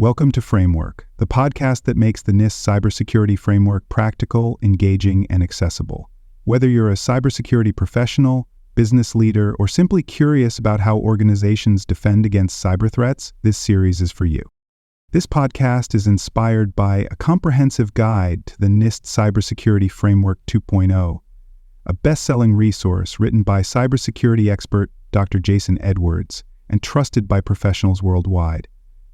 Welcome to Framework, the podcast that makes the NIST cybersecurity framework practical, engaging, and accessible. Whether you're a cybersecurity professional, business leader, or simply curious about how organizations defend against cyber threats, this series is for you. This podcast is inspired by a comprehensive guide to the NIST Cybersecurity Framework 2.0, a best-selling resource written by cybersecurity expert Dr. Jason Edwards and trusted by professionals worldwide.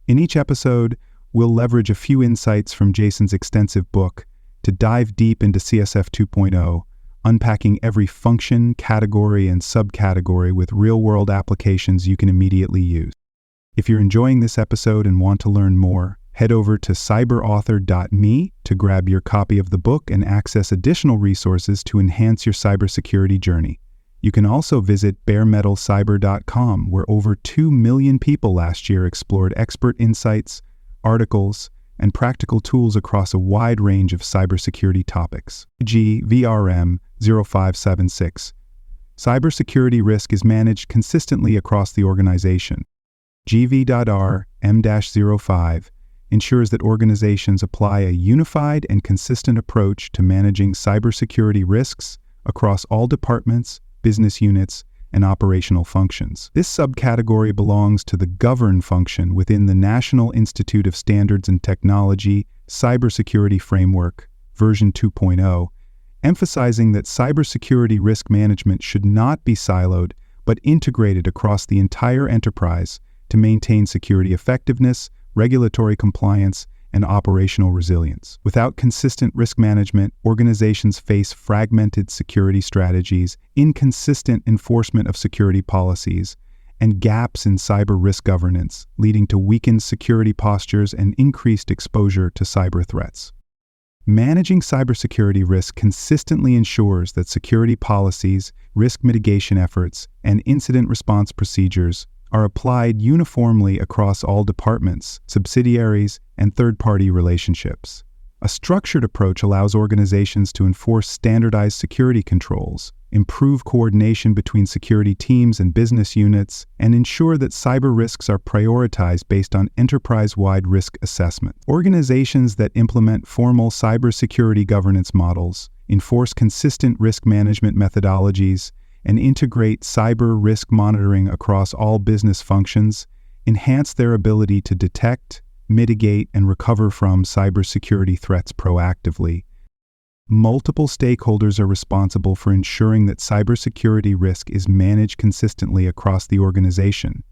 In each episode, we'll leverage a few insights from Jason's extensive book to dive deep into CSF 2.0, unpacking every function, category, and subcategory with real-world applications you can immediately use. If you're enjoying this episode and want to learn more, head over to cyberauthor.me to grab your copy of the book and access additional resources to enhance your cybersecurity journey. You can also visit baremetalcyber.com, where over 2 million people last year explored expert insights, articles, and practical tools across a wide range of cybersecurity topics. GV.RM-0576. Cybersecurity risk is managed consistently across the organization. GV.RM-05 ensures that organizations apply a unified and consistent approach to managing cybersecurity risks across all departments, business units, and operational functions. This subcategory belongs to the govern function within the National Institute of Standards and Technology Cybersecurity Framework, version 2.0, emphasizing that cybersecurity risk management should not be siloed but integrated across the entire enterprise to maintain security effectiveness, regulatory compliance, and operational resilience. Without consistent risk management, organizations face fragmented security strategies, inconsistent enforcement of security policies, and gaps in cyber risk governance, leading to weakened security postures and increased exposure to cyber threats. Managing cybersecurity risk consistently ensures that security policies, risk mitigation efforts, and incident response procedures are applied uniformly across all departments, subsidiaries, and third-party relationships. A structured approach allows organizations to enforce standardized security controls, improve coordination between security teams and business units, and ensure that cyber risks are prioritized based on enterprise-wide risk assessment. Organizations that implement formal cybersecurity governance models, enforce consistent risk management methodologies, and integrate cyber risk monitoring across all business functions enhance their ability to detect, mitigate, and recover from cybersecurity threats proactively. Multiple stakeholders are responsible for ensuring that cybersecurity risk is managed consistently across the organization.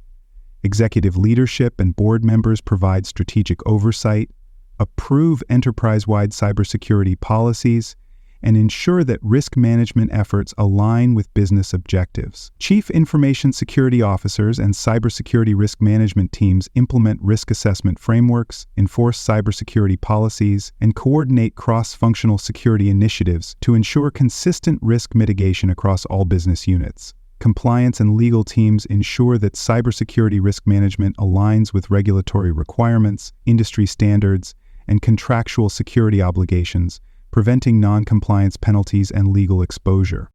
Executive leadership and board members provide strategic oversight, approve enterprise-wide cybersecurity policies, and ensure that risk management efforts align with business objectives. Chief Information Security Officers and cybersecurity risk management teams implement risk assessment frameworks, enforce cybersecurity policies, and coordinate cross-functional security initiatives to ensure consistent risk mitigation across all business units. Compliance and legal teams ensure that cybersecurity risk management aligns with regulatory requirements, industry standards, and contractual security obligations, preventing non-compliance penalties and legal exposure.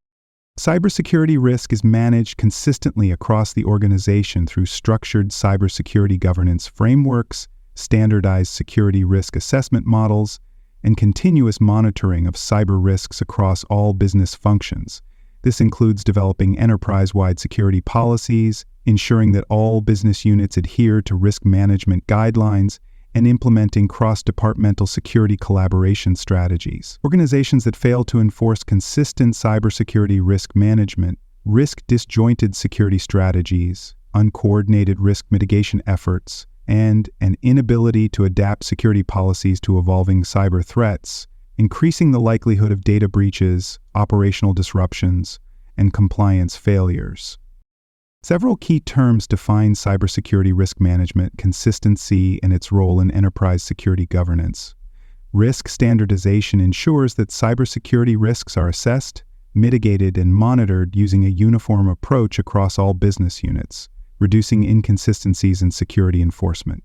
Cybersecurity risk is managed consistently across the organization through structured cybersecurity governance frameworks, standardized security risk assessment models, and continuous monitoring of cyber risks across all business functions. This includes developing enterprise-wide security policies, ensuring that all business units adhere to risk management guidelines, and implementing cross-departmental security collaboration strategies. Organizations that fail to enforce consistent cybersecurity risk management risk disjointed security strategies, uncoordinated risk mitigation efforts, and an inability to adapt security policies to evolving cyber threats, increasing the likelihood of data breaches, operational disruptions, and compliance failures. Several key terms define cybersecurity risk management consistency and its role in enterprise security governance. Risk standardization ensures that cybersecurity risks are assessed, mitigated, and monitored using a uniform approach across all business units, reducing inconsistencies in security enforcement.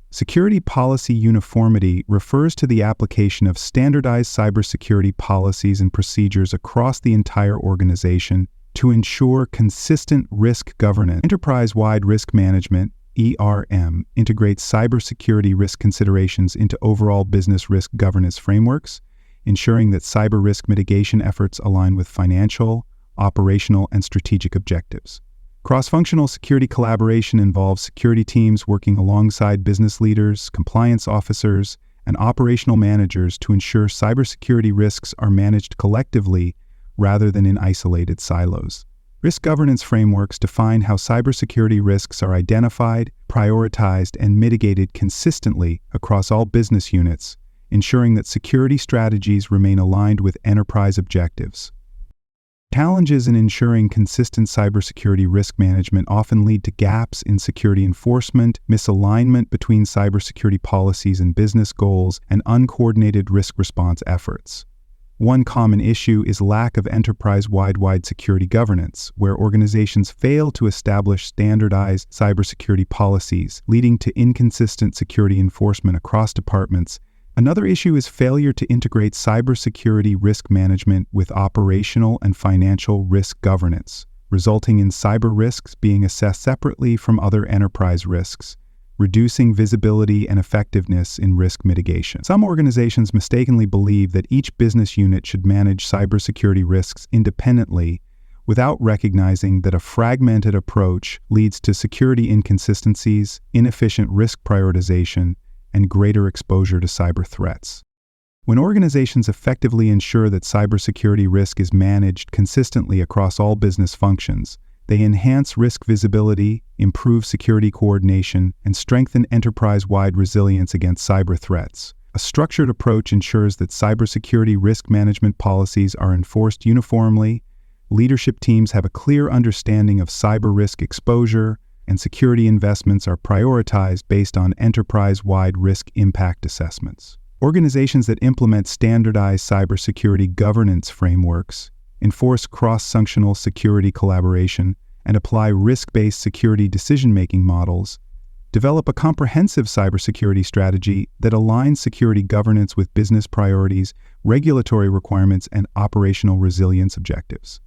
Security policy uniformity refers to the application of standardized cybersecurity policies and procedures across the entire organization to ensure consistent risk governance. Enterprise-wide risk management GV.RM integrates cybersecurity risk considerations into overall business risk governance frameworks, ensuring that cyber risk mitigation efforts align with financial, operational, and strategic objectives. Cross-functional security collaboration involves security teams working alongside business leaders, compliance officers, and operational managers to ensure cybersecurity risks are managed collectively rather than in isolated silos. Risk governance frameworks define how cybersecurity risks are identified, prioritized, and mitigated consistently across all business units, ensuring that security strategies remain aligned with enterprise objectives. Challenges in ensuring consistent cybersecurity risk management often lead to gaps in security enforcement, misalignment between cybersecurity policies and business goals, and uncoordinated risk response efforts. One common issue is lack of enterprise-wide security governance, where organizations fail to establish standardized cybersecurity policies, leading to inconsistent security enforcement across departments. Another issue is failure to integrate cybersecurity risk management with operational and financial risk governance, resulting in cyber risks being assessed separately from other enterprise risks, reducing visibility and effectiveness in risk mitigation. Some organizations mistakenly believe that each business unit should manage cybersecurity risks independently, without recognizing that a fragmented approach leads to security inconsistencies, inefficient risk prioritization, and greater exposure to cyber threats. When organizations effectively ensure that cybersecurity risk is managed consistently across all business functions, they enhance risk visibility, improve security coordination, and strengthen enterprise-wide resilience against cyber threats. A structured approach ensures that cybersecurity risk management policies are enforced uniformly, leadership teams have a clear understanding of cyber risk exposure, and security investments are prioritized based on enterprise-wide risk impact assessments. Organizations that implement standardized cybersecurity governance frameworks, enforce cross-functional security collaboration, and apply risk-based security decision-making models, develop a comprehensive cybersecurity strategy that aligns security governance with business priorities, regulatory requirements, and operational resilience objectives.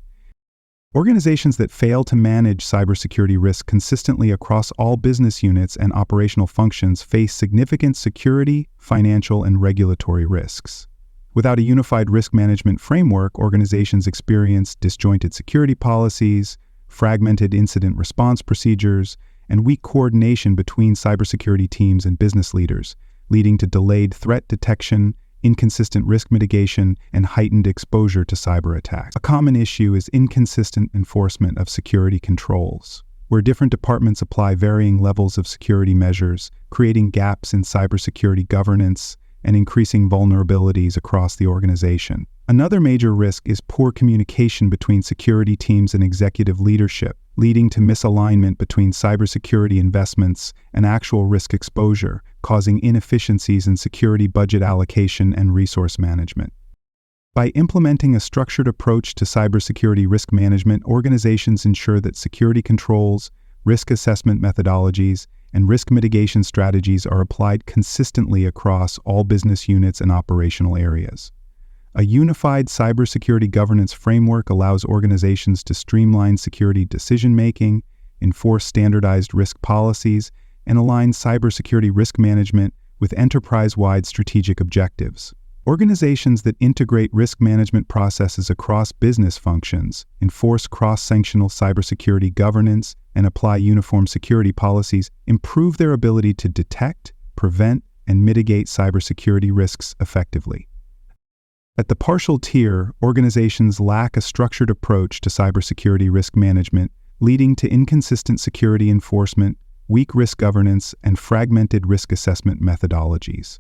Organizations that fail to manage cybersecurity risk consistently across all business units and operational functions face significant security, financial, and regulatory risks. Without a unified risk management framework, organizations experience disjointed security policies, fragmented incident response procedures, and weak coordination between cybersecurity teams and business leaders, leading to delayed threat detection, inconsistent risk mitigation, and heightened exposure to cyber attacks. A common issue is inconsistent enforcement of security controls, where different departments apply varying levels of security measures, creating gaps in cybersecurity governance and increasing vulnerabilities across the organization. Another major risk is poor communication between security teams and executive leadership, leading to misalignment between cybersecurity investments and actual risk exposure, causing inefficiencies in security budget allocation and resource management. By implementing a structured approach to cybersecurity risk management, organizations ensure that security controls, risk assessment methodologies, and risk mitigation strategies are applied consistently across all business units and operational areas. A unified cybersecurity governance framework allows organizations to streamline security decision-making, enforce standardized risk policies, and align cybersecurity risk management with enterprise-wide strategic objectives. Organizations that integrate risk management processes across business functions, enforce cross-functional cybersecurity governance, and apply uniform security policies improve their ability to detect, prevent, and mitigate cybersecurity risks effectively. At the partial tier, organizations lack a structured approach to cybersecurity risk management, leading to inconsistent security enforcement, weak risk governance, and fragmented risk assessment methodologies.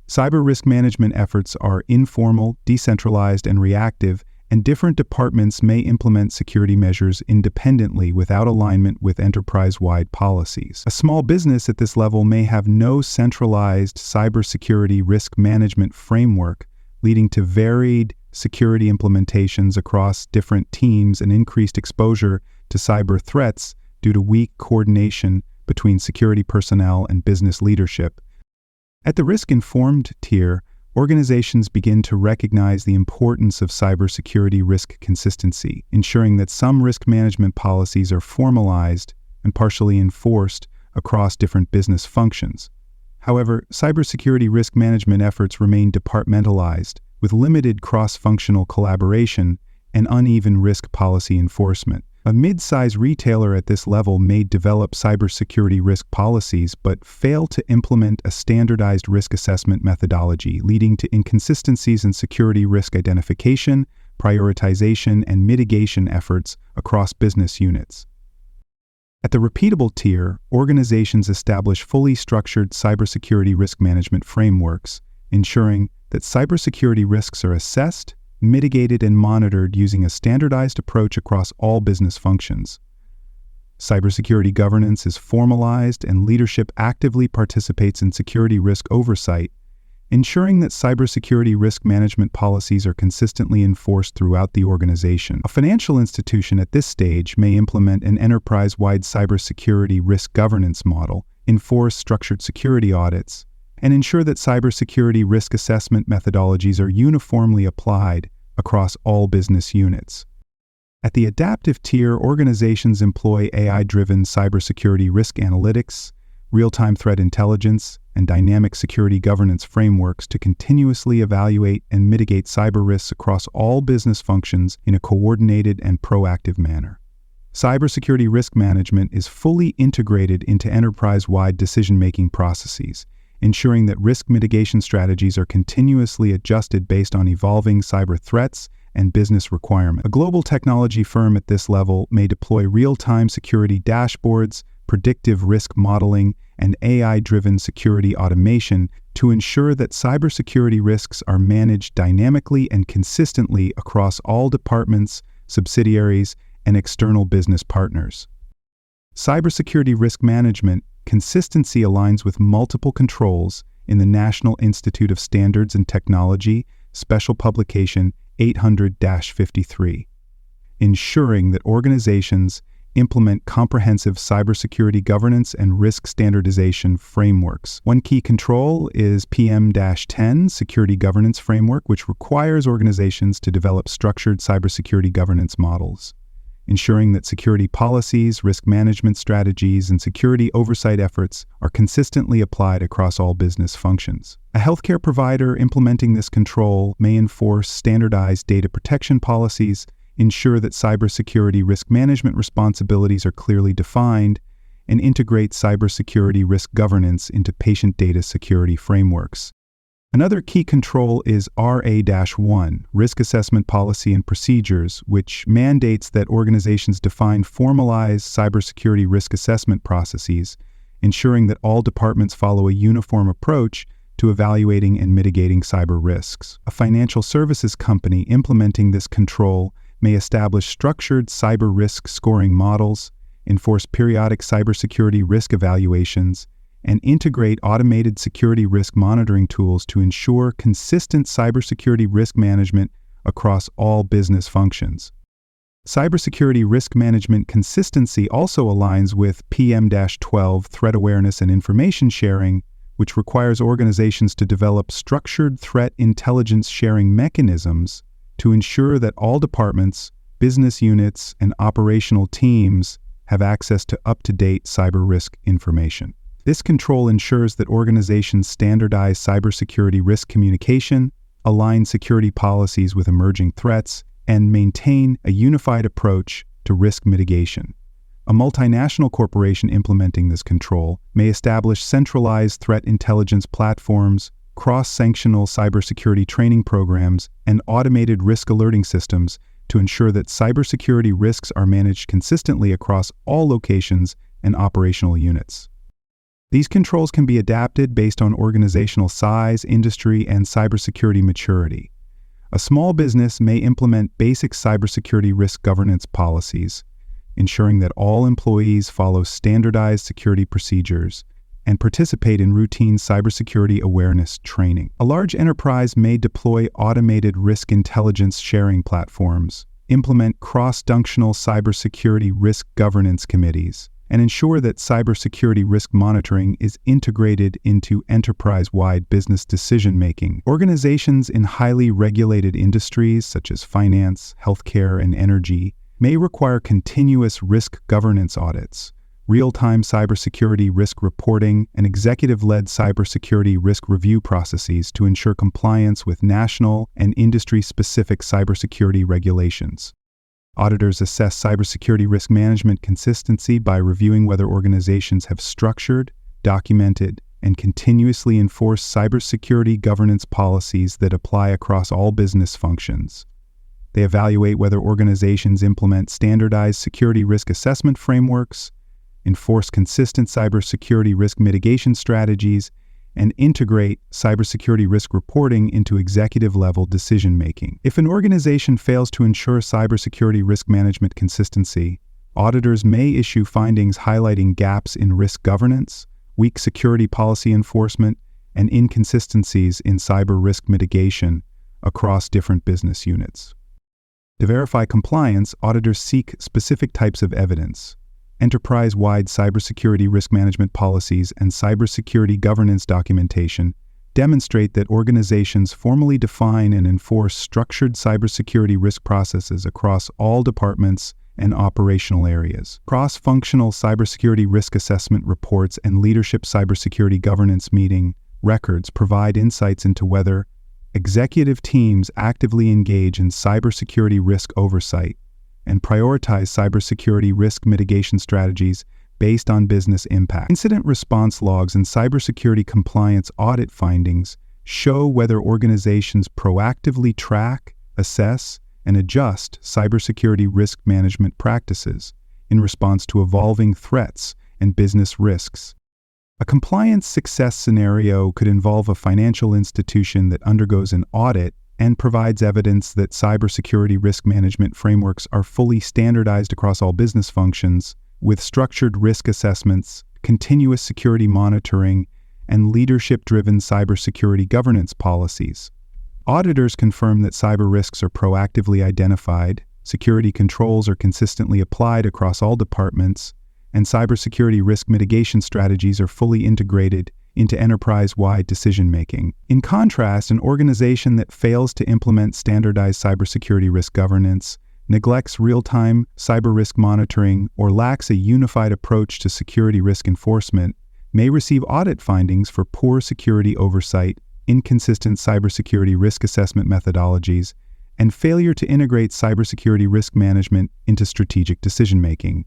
Cyber risk management efforts are informal, decentralized, and reactive, and different departments may implement security measures independently without alignment with enterprise-wide policies. A small business at this level may have no centralized cybersecurity risk management framework, leading to varied security implementations across different teams and increased exposure to cyber threats due to weak coordination between security personnel and business leadership. At the risk-informed tier, organizations begin to recognize the importance of cybersecurity risk consistency, ensuring that some risk management policies are formalized and partially enforced across different business functions. However, cybersecurity risk management efforts remain departmentalized, with limited cross-functional collaboration and uneven risk policy enforcement. A mid-size retailer at this level may develop cybersecurity risk policies but fail to implement a standardized risk assessment methodology, leading to inconsistencies in security risk identification, prioritization, and mitigation efforts across business units. At the repeatable tier, organizations establish fully structured cybersecurity risk management frameworks, ensuring that cybersecurity risks are assessed, mitigated, and monitored using a standardized approach across all business functions. Cybersecurity governance is formalized and leadership actively participates in security risk oversight, ensuring that cybersecurity risk management policies are consistently enforced throughout the organization. A financial institution at this stage may implement an enterprise-wide cybersecurity risk governance model, enforce structured security audits, and ensure that cybersecurity risk assessment methodologies are uniformly applied across all business units. At the adaptive tier, organizations employ AI-driven cybersecurity risk analytics, real-time threat intelligence, and dynamic security governance frameworks to continuously evaluate and mitigate cyber risks across all business functions in a coordinated and proactive manner. Cybersecurity risk management is fully integrated into enterprise-wide decision-making processes, ensuring that risk mitigation strategies are continuously adjusted based on evolving cyber threats and business requirements. A global technology firm at this level may deploy real-time security dashboards, predictive risk modeling, and AI-driven security automation to ensure that cybersecurity risks are managed dynamically and consistently across all departments, subsidiaries, and external business partners. Cybersecurity risk management consistency aligns with multiple controls in the National Institute of Standards and Technology, Special Publication 800-53, ensuring that organizations implement comprehensive cybersecurity governance and risk standardization frameworks. One key control is PM-10 Security Governance Framework, which requires organizations to develop structured cybersecurity governance models, ensuring that security policies, risk management strategies, and security oversight efforts are consistently applied across all business functions. A healthcare provider implementing this control may enforce standardized data protection policies, ensure that cybersecurity risk management responsibilities are clearly defined, and integrate cybersecurity risk governance into patient data security frameworks. Another key control is RA-1, Risk Assessment Policy and Procedures, which mandates that organizations define formalized cybersecurity risk assessment processes, ensuring that all departments follow a uniform approach to evaluating and mitigating cyber risks. A financial services company implementing this control may establish structured cyber risk scoring models, enforce periodic cybersecurity risk evaluations, and integrate automated security risk monitoring tools to ensure consistent cybersecurity risk management across all business functions. Cybersecurity risk management consistency also aligns with PM-12 Threat Awareness and Information Sharing, which requires organizations to develop structured threat intelligence sharing mechanisms to ensure that all departments, business units, and operational teams have access to up-to-date cyber risk information. This control ensures that organizations standardize cybersecurity risk communication, align security policies with emerging threats, and maintain a unified approach to risk mitigation. A multinational corporation implementing this control may establish centralized threat intelligence platforms, cross-sanctional cybersecurity training programs, and automated risk alerting systems to ensure that cybersecurity risks are managed consistently across all locations and operational units. These controls can be adapted based on organizational size, industry, and cybersecurity maturity. A small business may implement basic cybersecurity risk governance policies, ensuring that all employees follow standardized security procedures and participate in routine cybersecurity awareness training. A large enterprise may deploy automated risk intelligence sharing platforms, implement cross-functional cybersecurity risk governance committees, and ensure that cybersecurity risk monitoring is integrated into enterprise-wide business decision-making. Organizations in highly regulated industries such as finance, healthcare, and energy may require continuous risk governance audits, real-time cybersecurity risk reporting, and executive-led cybersecurity risk review processes to ensure compliance with national and industry-specific cybersecurity regulations. Auditors assess cybersecurity risk management consistency by reviewing whether organizations have structured, documented, and continuously enforced cybersecurity governance policies that apply across all business functions. They evaluate whether organizations implement standardized security risk assessment frameworks, enforce consistent cybersecurity risk mitigation strategies, and integrate cybersecurity risk reporting into executive-level decision-making. If an organization fails to ensure cybersecurity risk management consistency, auditors may issue findings highlighting gaps in risk governance, weak security policy enforcement, and inconsistencies in cyber risk mitigation across different business units. To verify compliance, auditors seek specific types of evidence. Enterprise-wide cybersecurity risk management policies and cybersecurity governance documentation demonstrate that organizations formally define and enforce structured cybersecurity risk processes across all departments and operational areas. Cross-functional cybersecurity risk assessment reports and leadership cybersecurity governance meeting records provide insights into whether executive teams actively engage in cybersecurity risk oversight and prioritize cybersecurity risk mitigation strategies based on business impact. Incident response logs and cybersecurity compliance audit findings show whether organizations proactively track, assess, and adjust cybersecurity risk management practices in response to evolving threats and business risks. A compliance success scenario could involve a financial institution that undergoes an audit and provides evidence that cybersecurity risk management frameworks are fully standardized across all business functions, with structured risk assessments, continuous security monitoring, and leadership-driven cybersecurity governance policies. Auditors confirm that cyber risks are proactively identified, security controls are consistently applied across all departments, and cybersecurity risk mitigation strategies are fully integrated into enterprise-wide decision-making. In contrast, an organization that fails to implement standardized cybersecurity risk governance, neglects real-time cyber risk monitoring, or lacks a unified approach to security risk enforcement may receive audit findings for poor security oversight, inconsistent cybersecurity risk assessment methodologies, and failure to integrate cybersecurity risk management into strategic decision-making.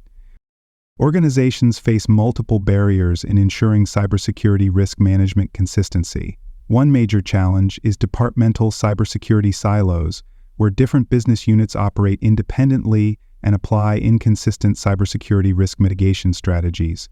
Organizations face multiple barriers in ensuring cybersecurity risk management consistency. One major challenge is departmental cybersecurity silos, where different business units operate independently and apply inconsistent cybersecurity risk mitigation strategies,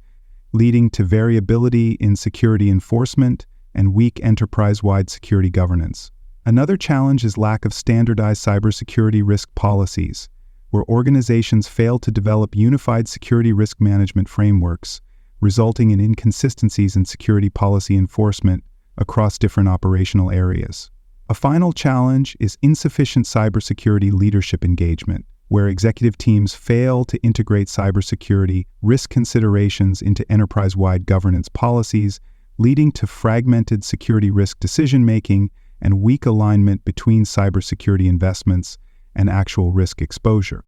leading to variability in security enforcement and weak enterprise-wide security governance. Another challenge is lack of standardized cybersecurity risk policies, where organizations fail to develop unified security risk management frameworks, resulting in inconsistencies in security policy enforcement across different operational areas. A final challenge is insufficient cybersecurity leadership engagement, where executive teams fail to integrate cybersecurity risk considerations into enterprise-wide governance policies, leading to fragmented security risk decision-making and weak alignment between cybersecurity investments and actual risk exposure.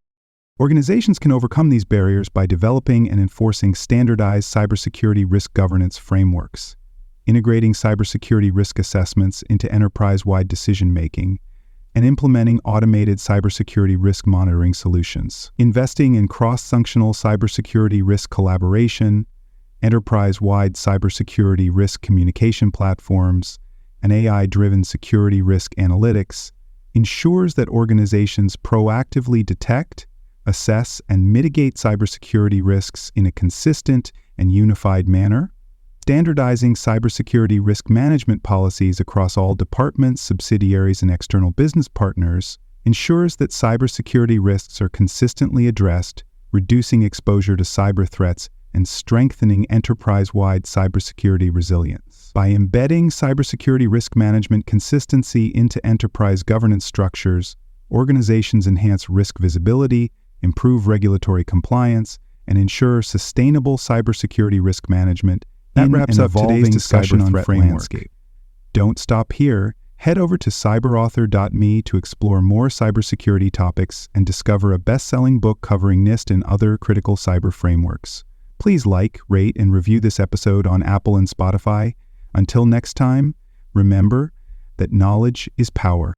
Organizations can overcome these barriers by developing and enforcing standardized cybersecurity risk governance frameworks, integrating cybersecurity risk assessments into enterprise-wide decision-making, and implementing automated cybersecurity risk monitoring solutions. Investing in cross-functional cybersecurity risk collaboration, enterprise-wide cybersecurity risk communication platforms, and AI-driven security risk analytics ensures that organizations proactively detect, assess, and mitigate cybersecurity risks in a consistent and unified manner. Standardizing cybersecurity risk management policies across all departments, subsidiaries, and external business partners ensures that cybersecurity risks are consistently addressed, reducing exposure to cyber threats and strengthening enterprise-wide cybersecurity resilience. By embedding cybersecurity risk management consistency into enterprise governance structures, organizations enhance risk visibility, improve regulatory compliance, and ensure sustainable cybersecurity risk management. That wraps up today's discussion on framework. Don't stop here. Head over to cyberauthor.me to explore more cybersecurity topics and discover a best-selling book covering NIST and other critical cyber frameworks. Please like, rate, and review this episode on Apple and Spotify. Until next time, remember that knowledge is power.